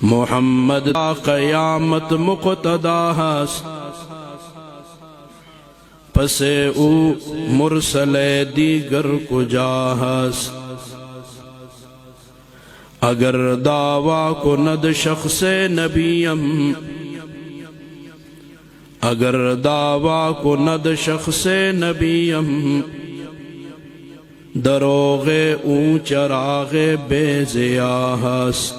محمد قیامت مقتدا هست، پس او مرسل دیگر کجا هست؟ اگر دعویٰ کند شخص نبیم، اگر دعویٰ کند شخص نبیم، دروغ اون چراغ بے ضیا هست.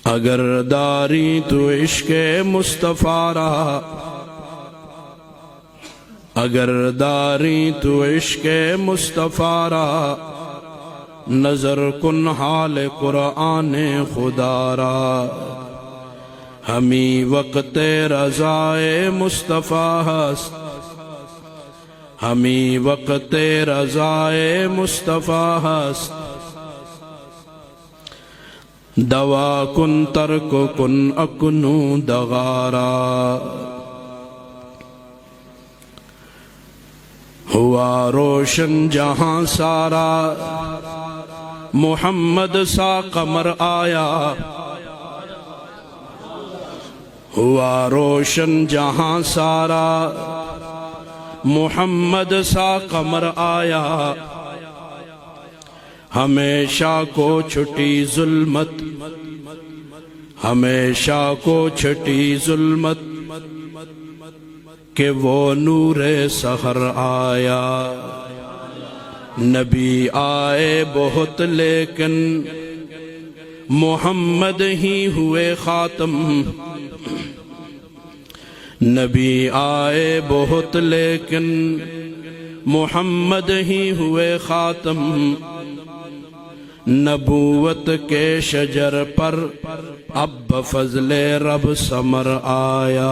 اگر داری تو عشق مصطفیٰ را، اگر داری تو عشق مصطفیٰ را، نظر کن حال قرآن خدا را. ہمی وقت رضائے مصطفیٰ ہست، ہمی وقت رضائے مصطفیٰ ہست. دوا کن ترک کن اکنو دغارا. ہوا روشن جہاں سارا، محمد سا قمر آیا. ہوا روشن جہاں سارا، محمد سا قمر آیا. ہمیشہ کو چھٹی ظلمت، ہمیشہ کو چھٹی ظلمت، کہ وہ نور سحر آیا. نبی آئے بہت لیکن محمد ہی ہوئے خاتم. نبی آئے بہت لیکن محمد ہی ہوئے خاتم. نبوت کے شجر پر اب فضل رب ثمر آیا.